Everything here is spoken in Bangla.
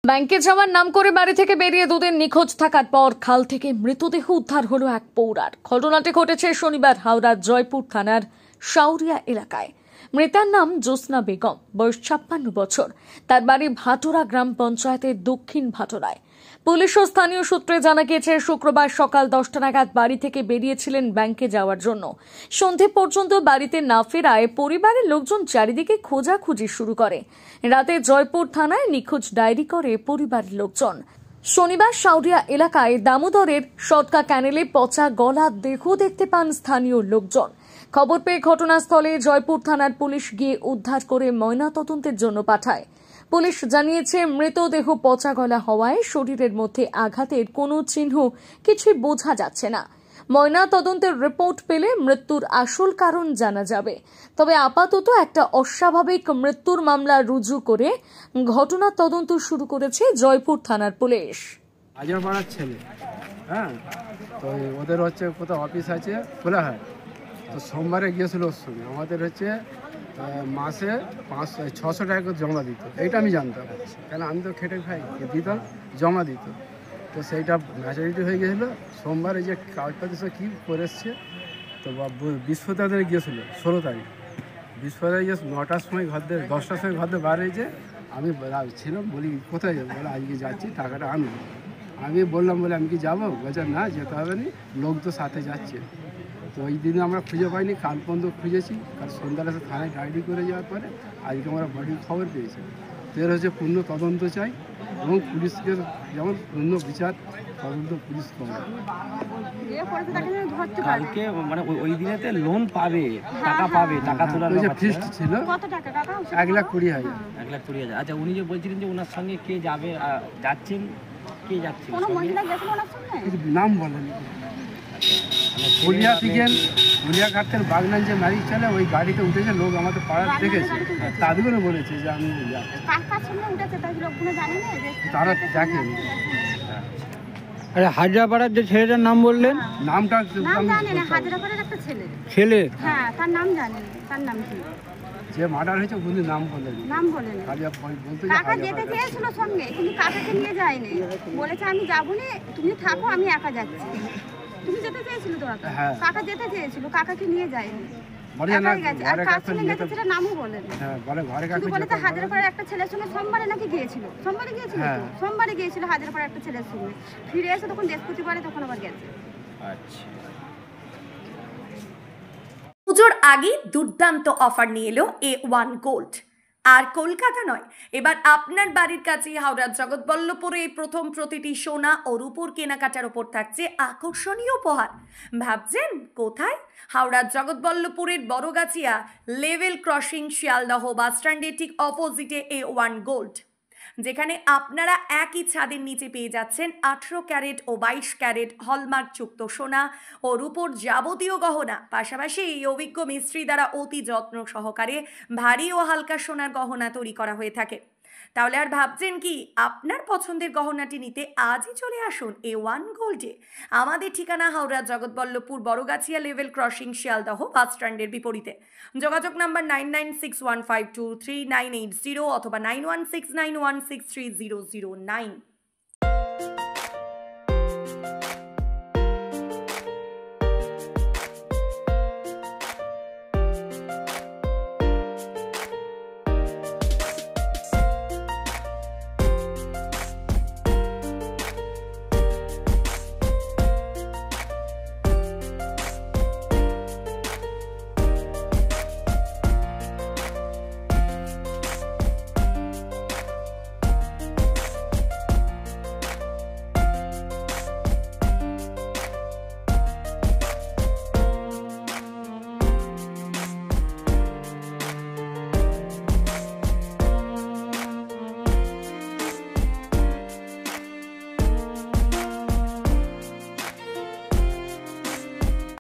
ব্যাংকে যাওয়ার নাম করে বাড়ি থেকে বেরিয়ে দুদিন নিখোঁজ থাকার পর খাল থেকে মৃতদেহ উদ্ধার হলো এক পৌরার। ঘটনাটি ঘটেছে শনিবার হাওড়ার জয়পুর থানার শাউরিয়া এলাকায়। মৃতার নাম জ্যোৎস্না বেগম, বয়স 56 বছর। তার বাড়ি ভাটোরা গ্রাম পঞ্চায়েতের দক্ষিণ ভাটোরায়। পুলিশ ও স্থানীয় সূত্রে জানা গিয়েছে, শুক্রবার সকাল 10টা নাগাদ বাড়ি থেকে বেরিয়েছিলেন ব্যাংকে যাওয়ার জন্য। সন্ধে পর্যন্ত বাড়িতে না ফেরায় পরিবারের লোকজন চারিদিকে খোঁজাখুঁজি শুরু করে। রাতে জয়পুর থানায় নিখোঁজ ডায়েরি করে পরিবারের লোকজন। শনিবার শাউরিয়া এলাকায় দামোদরের সটকা ক্যানেলে পচা গলা দেহ দেখতে পান স্থানীয় লোকজন। খবর পেয়ে ঘটনাস্থলে জয়পুর থানার পুলিশ গিয়ে উদ্ধার করে ময়নাতদন্তের জন্য পাঠায়। পুলিশ জানিয়েছে, মৃতদেহ পচা গলা হওয়ায় শরীরের মধ্যে আঘাতের কোনো চিহ্ন কিছুই বোঝা যাচ্ছে না। ময়নাতদন্তের রিপোর্ট পেলে মৃত্যুর আসল কারণ জানা যাবে। তবে আপাতত একটা অস্বাভাবিক মৃত্যুর মামলা রুজু করে ঘটনা তদন্ত শুরু করেছে জয়পুর থানার পুলিশ। হাজারপাড়ার ছেলে, হ্যাঁ, তো ওদের হচ্ছে কোথাও অফিস আছে খোলাহাট, তো সোমবারে গিয়েছিল ওর সঙ্গে। আমাদের হচ্ছে মাসে 500-600 টাকা করে জমা দিত, এইটা আমি জানতাম, কেন আমি তো খেটে খাই, দিতাম, জমা দিত। তো সেইটা ম্যাচুরিটি হয়ে গেছিলো। সোমবারে যে কাগজপাতি সব কী করে এসছে, তো বৃহস্পতিবার গিয়েছিলো 16 তারিখ। বৃহস্পতিবার গিয়ে 9টার সময় ঘর দিয়ে 10টার সময় ঘর দিয়ে বার হয়েছে। আমি ছিলাম, বলি কোথায় যাবো, বলে আজকে যাচ্ছি, টাকাটা আনবো। আমি বললাম, বলে আমি কি যাবো? বলছে না, যেতে হবে না, লোক তো সাথে যাচ্ছে। তো ওই দিনে আমরা খুঁজে পাইনি, কাল পর্যন্ত খুঁজেছি। কাল সন্ধ্যাটা থানায় ডায়েরি করে যাওয়ার পরে আজকে আমরা বডির খবর পেয়েছি। তো এর হচ্ছে পূর্ণ তদন্ত চাই এবং পুলিশকে যেমন পূর্ণ বিচার তদন্ত পুলিশ করে। কালকে মানে ওই দিনেতে লোন পাবে, টাকা পাবে, টাকা তোলার যে ফিক্সড ছিল 1,20,000। 1,20,000। আচ্ছা, উনি যে বলছিলেন যে ওনার সঙ্গে কে যাবে, যাচ্ছেন, কে যাচ্ছেন? নাম বলেন। গুলিয়াঘাট থেকে বাগনান যে ম্যারিজ চলে, ওই গাড়িতে উঠেছে লোক, আমাদের পাড়ার দেখেছে, তাদেরও বলেছে যে আমি তারা দেখেনি। আরে হায়দ্রাবাদের যে ছেলেটার নাম বললেন, নামটা ছেলে, হ্যাঁ, তার নাম জানেন, তার নাম কি? যে মার্ডার হয়েছে উনি নাম বলেন, কাকা যেতে চেয়েছিল সঙ্গে, কিন্তু কাকাকে নিয়ে যায়নি, বলেছে আমি যাবো না, তুমি থাকো, আমি একা যাচ্ছি। তুমি যেতে চেয়েছিল তো কাকা যেতে চেয়েছিল, কাকাকে নিয়ে যায়নি, নামও বলেন। বলেছে হাজারপাড়ার একটা ছেলের সঙ্গে সোমবারে নাকি গিয়েছিল, সোমবারে গিয়েছিল হাজারপাড়ার একটা ছেলের সঙ্গে, ফিরে এসে তখন বৃহস্পতিবারে তখন আবার গেছে। আচ্ছা, পুজোর আগে দুর্দান্ত অফার নিয়ে এলো A1 গোল্ড। আর কলকাতা নয়, এবার আপনার বাড়ির কাছে হাওড়ার জগৎবল্লভপুরে প্রথম প্রতিটি সোনা ও রূপোর কেনাকাটার ওপর থাকছে আকর্ষণীয় উপহার। ভাবছেন কোথায়? হাওড়ার জগৎবল্লভপুরের বড়গাছিয়া লেভেল ক্রসিং শিয়ালদহ বাস স্ট্যান্ডের ঠিক অপোজিটে A1 গোল্ড, যেখানে আপনারা একই ছাদের নিচে পেয়ে যাচ্ছেন 18 ক্যারেট ও 22 ক্যারেট হলমার্ক যুক্ত সোনা ও রূপোর যাবতীয় গহনা। পাশাপাশি এই অভিজ্ঞ মিস্ত্রি দ্বারা অতি যত্ন সহকারে ভারী ও হালকা সোনার গহনা তৈরি করা হয়ে থাকে। তাহলে আর ভাবছেন কি? আপনার পছন্দের গহনাটি নিতে আজই চলে আসুন A1 গোল্ডে। আমাদের ঠিকানা হাওড়া জগৎবল্লভপুর বড়গাছিয়া লেভেল ক্রসিং শিয়ালদহ বাস স্ট্যান্ডের বিপরীতে। যোগাযোগ নাম্বার 9961523980 অথবা 9169163009।